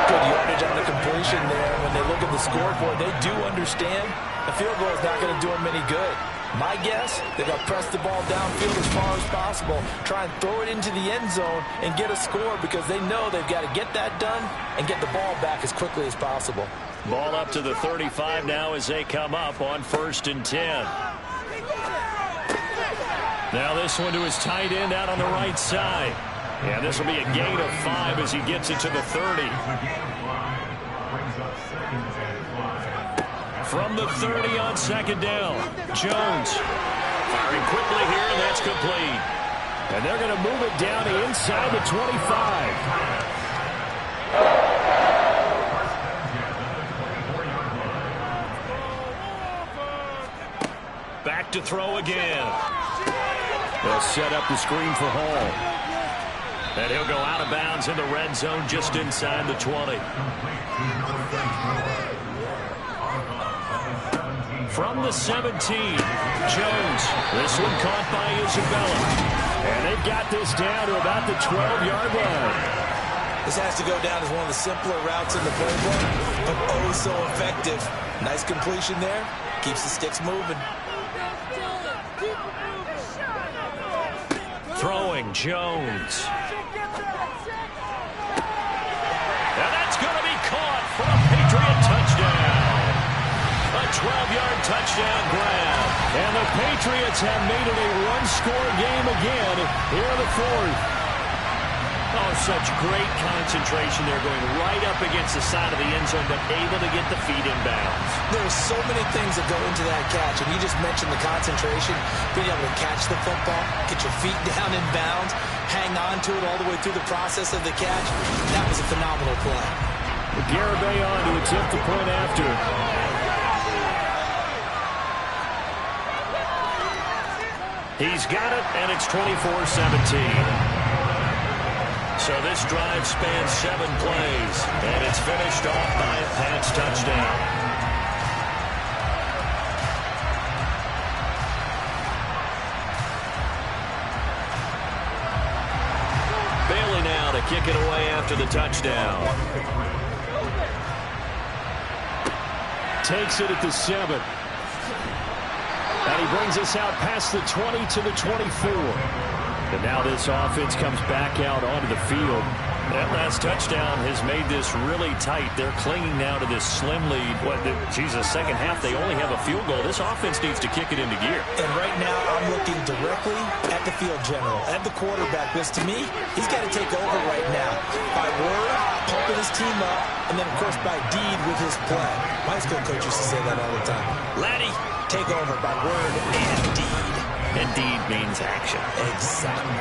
Good yardage on the completion there. When they look at the scoreboard, they do understand the field goal is not going to do them any good. My guess, they're going to press the ball downfield as far as possible, try and throw it into the end zone and get a score because they know they've got to get that done and get the ball back as quickly as possible. Ball up to the 35 now as they come up on 1st and 10. Now this one to his tight end out on the right side. And this will be a gain of 5 as he gets it to the 30. From the 30 on 2nd down, Jones firing quickly here, and that's complete. And they're going to move it down to inside the 25. Back to throw again. They'll set up the screen for Hall. And he'll go out of bounds in the red zone just inside the 20. From the 17, Jones. This one caught by Isabella. And they've got this down to about the 12-yard line. This has to go down as one of the simpler routes in the playbook, but oh so effective. Nice completion there. Keeps the sticks moving. Throwing, Jones. And that's going to be caught for a Patriot touchdown. A 12-yard touchdown grab. And the Patriots have made it a one-score game again here in the 4th. Oh, such great concentration. They're going right up against the side of the end zone, but able to get the feet inbounds. There's so many things that go into that catch, and you just mentioned the concentration, being able to catch the football, get your feet down in bounds, hang on to it all the way through the process of the catch. That was a phenomenal play. Garibay on to attempt the point after. He's got it, and it's 24-17. So this drive spans 7 plays, and it's finished off by a Pats touchdown. Bailey now to kick it away after the touchdown. Takes it at the 7. And he brings us out past the 20 to the 24. And now this offense comes back out onto the field. That last touchdown has made this really tight. They're clinging now to this slim lead. The second half, they only have a field goal. This offense needs to kick it into gear. And right now, I'm looking directly at the field general, at the quarterback. Because to me, he's got to take over right now. By word, pumping his team up, and then, of course, by deed with his play. My school coach used to say that all the time. Laddie, take over by word and deed. And deed means action. Exactly.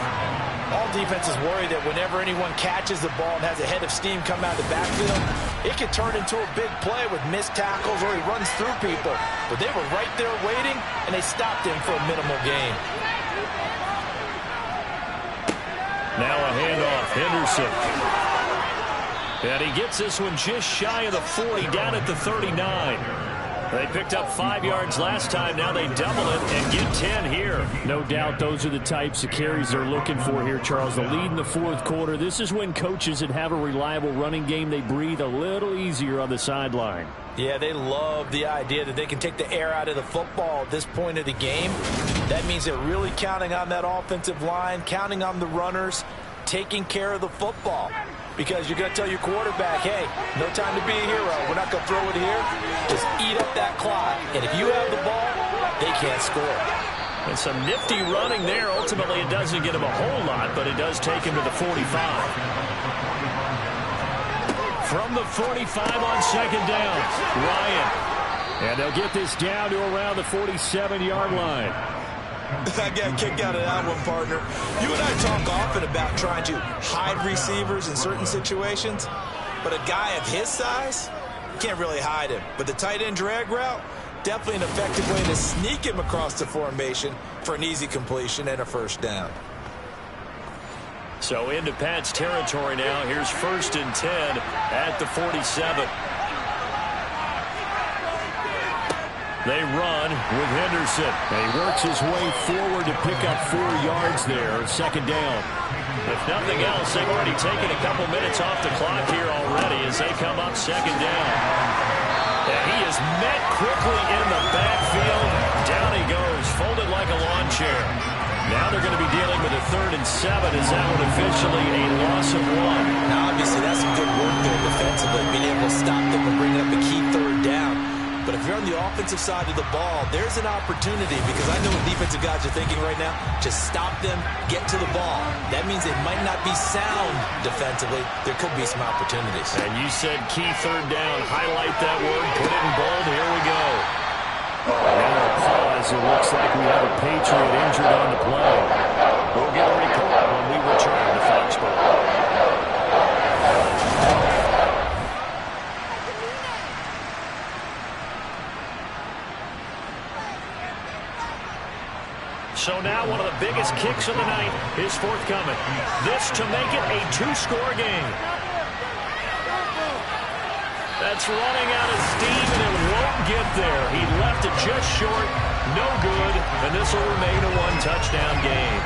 All defenses worry that whenever anyone catches the ball and has a head of steam come out of the backfield, it can turn into a big play with missed tackles or he runs through people. But they were right there waiting, and they stopped him for a minimal gain. Now a handoff, Henderson. And he gets this one just shy of the 40, down at the 39. They picked up 5 yards last time. Now they double it and get 10 here. No doubt those are the types of carries they're looking for here, Charles. The lead in the fourth quarter. This is when coaches that have a reliable running game, they breathe a little easier on the sideline. Yeah, they love the idea that they can take the air out of the football at this point of the game. That means they're really counting on that offensive line, counting on the runners, taking care of the football. Because you're going to tell your quarterback, hey, no time to be a hero. We're not going to throw it here. Just eat up that clock. And if you have the ball, they can't score. And some nifty running there. Ultimately, it doesn't get him a whole lot, but it does take him to the 45. From the 45 on second down, Ryan. And they'll get this down to around the 47-yard line. I got a kick out of that one, partner. You and I talk often about trying to hide receivers in certain situations, but a guy of his size, you can't really hide him. But the tight end drag route, definitely an effective way to sneak him across the formation for an easy completion and a first down. So into Pat's territory now. Here's 1st and 10 at the 47. They run with Henderson. And he works his way forward to pick up 4 yards there. Second down. If nothing else, they've already taken a couple minutes off the clock here already as they come up second down. And he is met quickly in the backfield. Down he goes, folded like a lawn chair. Now they're going to be dealing with a 3rd and 7. Is that one officially a loss of 1? Now, obviously, that's some good work there defensively, being able to stop them and bring up a key 3rd down. But if you're on the offensive side of the ball, there's an opportunity, because I know what defensive guys are thinking right now. Just stop them, get to the ball. That means they might not be sound defensively. There could be some opportunities. And you said key 3rd down. Highlight that word. Put it in bold. Here we go. And a pause. It looks like we have a Patriot injured on the play. We'll get a report when we return to Foxborough. So now one of the biggest kicks of the night is forthcoming. This to make it a 2-score game. That's running out of steam, and it won't get there. He left it just short. No good, and this will remain a 1-touchdown game.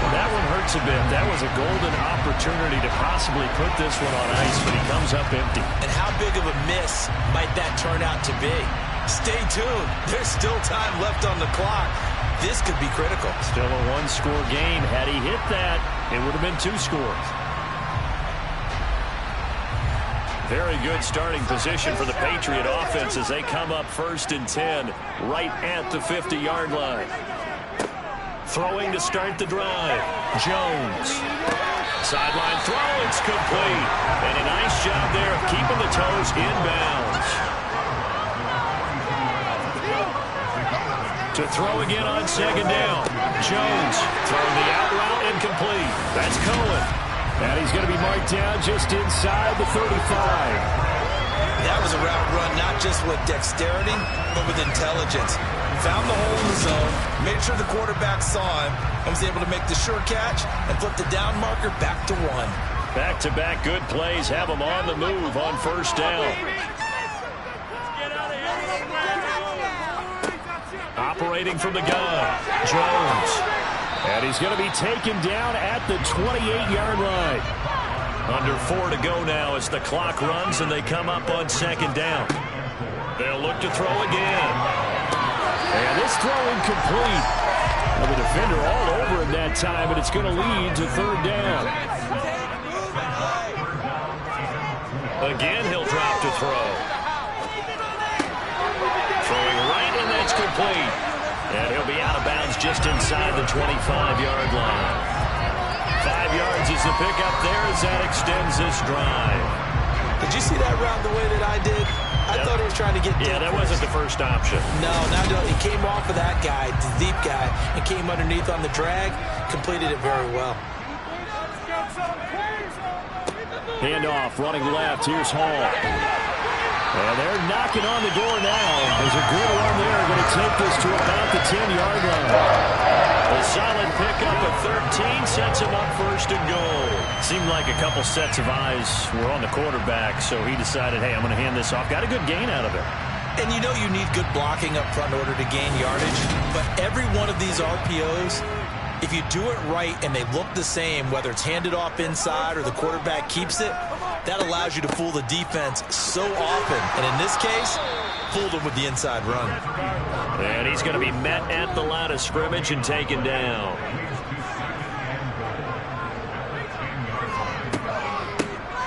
Well, that one hurts a bit. That was a golden opportunity to possibly put this one on ice, but he comes up empty. And how big of a miss might that turn out to be? Stay tuned. There's still time left on the clock. This could be critical. Still a 1-score game. Had he hit that, it would have been 2 scores. Very good starting position for the Patriot offense as they come up 1st and 10 right at the 50-yard line. Throwing to start the drive. Jones. Sideline throw. It's complete. And a nice job there of keeping the toes in bounds. To throw again on second down. Jones throwing the out route incomplete. That's Cohen. And he's going to be marked down just inside the 35. That was a route run not just with dexterity, but with intelligence. Found the hole in the zone, made sure the quarterback saw him, and was able to make the sure catch and flip the down marker back to 1. Back-to-back good plays have him on the move on 1st down. Operating from the gun, Jones. And he's going to be taken down at the 28-yard line. Under 4 to go now as the clock runs and they come up on second down. They'll look to throw again. And this throw incomplete. Well, the defender all over him that time, and it's going to lead to 3rd down. Again, he'll drop to throw. Throwing right, and that's complete. And he'll be out of bounds just inside the 25-yard line. 5 yards is the pickup there as that extends this drive. Did you see that route the way that I did? I thought he was trying to get deep. Yeah, that wasn't the first option. No, he came off of that guy, the deep guy, and came underneath on the drag, completed it very well. Handoff, running left. Here's Hall. And they're knocking on the door now. There's a good one there. Going to take this to about the 10-yard line. A solid pickup of 13 sets him up 1st and goal. Seemed like a couple sets of eyes were on the quarterback, so he decided, hey, I'm going to hand this off. Got a good gain out of it. And you know you need good blocking up front in order to gain yardage, but every one of these RPOs, if you do it right and they look the same, whether it's handed off inside or the quarterback keeps it, that allows you to fool the defense so often. And in this case, fooled him with the inside run. And he's going to be met at the line of scrimmage and taken down.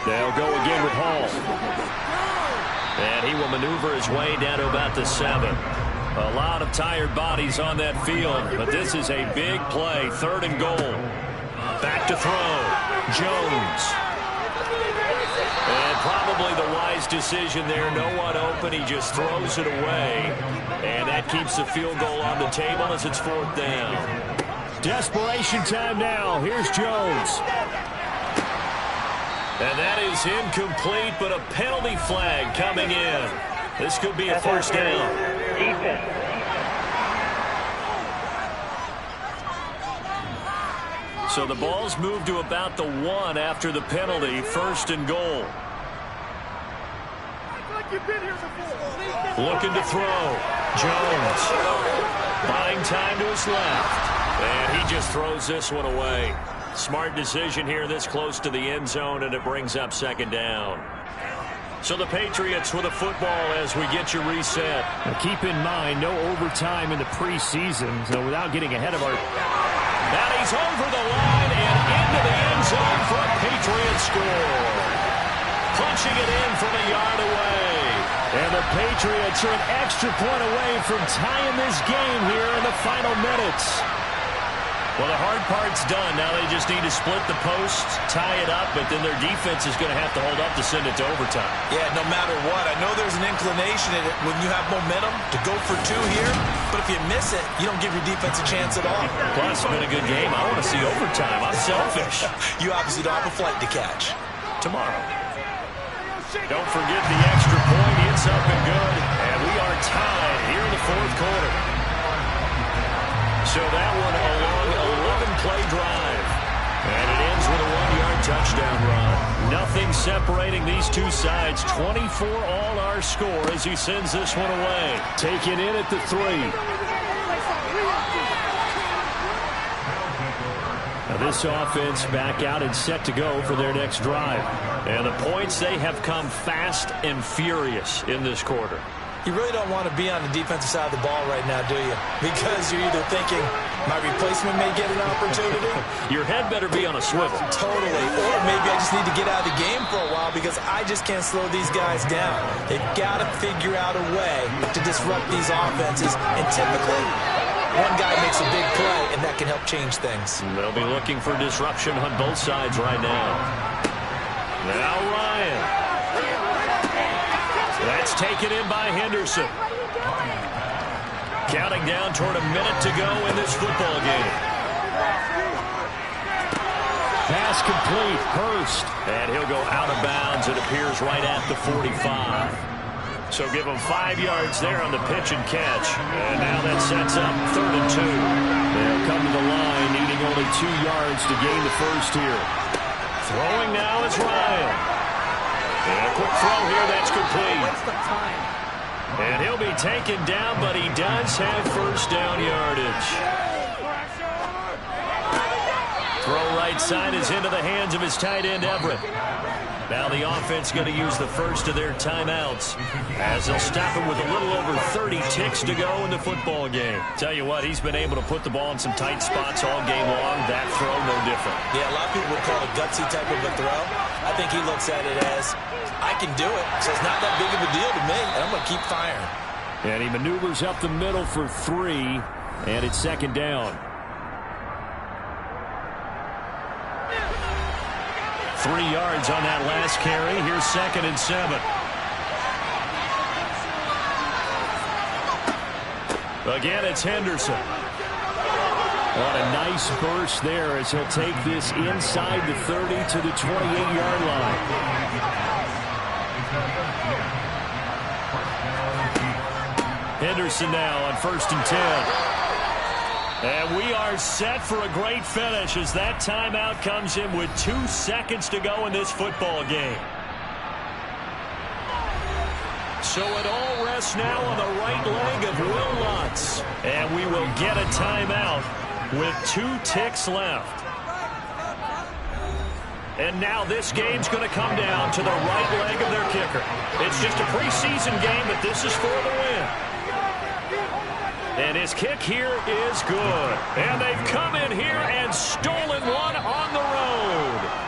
They'll go again with Hall. And he will maneuver his way down to about the 7. A lot of tired bodies on that field, but this is a big play. 3rd and goal. Back to throw. Jones. And probably the wise decision there. No one open. He just throws it away. And that keeps the field goal on the table as it's 4th down. Desperation time now. Here's Jones. And that is incomplete, but a penalty flag coming in. This could be a 1st down. So the ball's moved to about the 1 after the penalty. 1st and goal. Looking to throw. Jones. Buying time to his left. And he just throws this one away. Smart decision here this close to the end zone, and it brings up 2nd down. So the Patriots with a football as we get you reset. Now keep in mind, no overtime in the preseason, so without getting ahead of our... Now he's over the line and into the end zone for a Patriots score. Punching it in from a yard away. And the Patriots are an extra point away from tying this game here in the final minutes. Well, the hard part's done. Now they just need to split the posts, tie it up, but then their defense is going to have to hold up to send it to overtime. Yeah, no matter what. I know there's an inclination in it when you have momentum to go for 2 here, but if you miss it, you don't give your defense a chance at all. Plus, it's been a good game. I want to see overtime. I'm selfish. You obviously don't have a flight to catch. Tomorrow. Don't forget the extra point. It's up and good, and we are tied here in the 4th quarter. So that one a long 11-play drive. And it ends with a 1-yard touchdown run. Nothing separating these two sides. 24 all our score as he sends this one away. Taken in at the 3. Now this offense back out and set to go for their next drive. And the points, they have come fast and furious in this quarter. You really don't want to be on the defensive side of the ball right now, do you? Because you're either thinking, my replacement may get an opportunity. Your head better be on a swivel. Totally. Or maybe I just need to get out of the game for a while because I just can't slow these guys down. They've got to figure out a way to disrupt these offenses. And typically, one guy makes a big play, and that can help change things. They'll be looking for disruption on both sides right now. Now Ryan. That's taken in by Henderson. Counting down toward a minute to go in this football game. Pass complete. Hurst. And he'll go out of bounds. It appears right at the 45. So give him 5 yards there on the pitch and catch. And now that sets up 3rd and 2. They'll come to the line needing only 2 yards to gain the first here. Throwing now is Ryan. And a quick throw here, that's complete. What's the time? And he'll be taken down, but he does have 1st down yardage. Throw right side is into the hands of his tight end, Everett. Now the offense going to use the first of their timeouts as they'll stop him with a little over 30 ticks to go in the football game. Tell you what, he's been able to put the ball in some tight spots all game long. That throw, no different. Yeah, a lot of people would call it a gutsy type of a throw. I think he looks at it as, I can do it, so it's not that big of a deal to me, and I'm going to keep firing. And he maneuvers up the middle for 3, and it's 2nd down. 3 yards on that last carry. Here's 2nd and 7. Again, it's Henderson. What a nice burst there as he'll take this inside the 30 to the 28-yard line. Henderson now on 1st and 10. And we are set for a great finish as that timeout comes in with 2 seconds to go in this football game. So it all press now on the right leg of Will Lutz. And we will get a timeout with 2 ticks left. And now this game's going to come down to the right leg of their kicker. It's just a preseason game, but this is for the win. And his kick here is good. And they've come in here and stolen one on the road.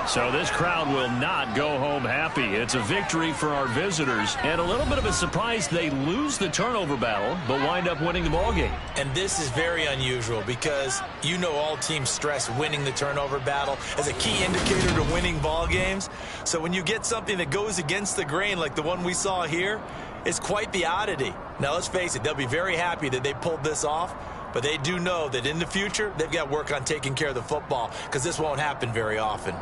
So this crowd will not go home happy. It's a victory for our visitors. And a little bit of a surprise, they lose the turnover battle, but wind up winning the ballgame. And this is very unusual because you know all teams stress winning the turnover battle as a key indicator to winning ball games. So when you get something that goes against the grain like the one we saw here, it's quite the oddity. Now let's face it, they'll be very happy that they pulled this off, but they do know that in the future they've got work on taking care of the football because this won't happen very often.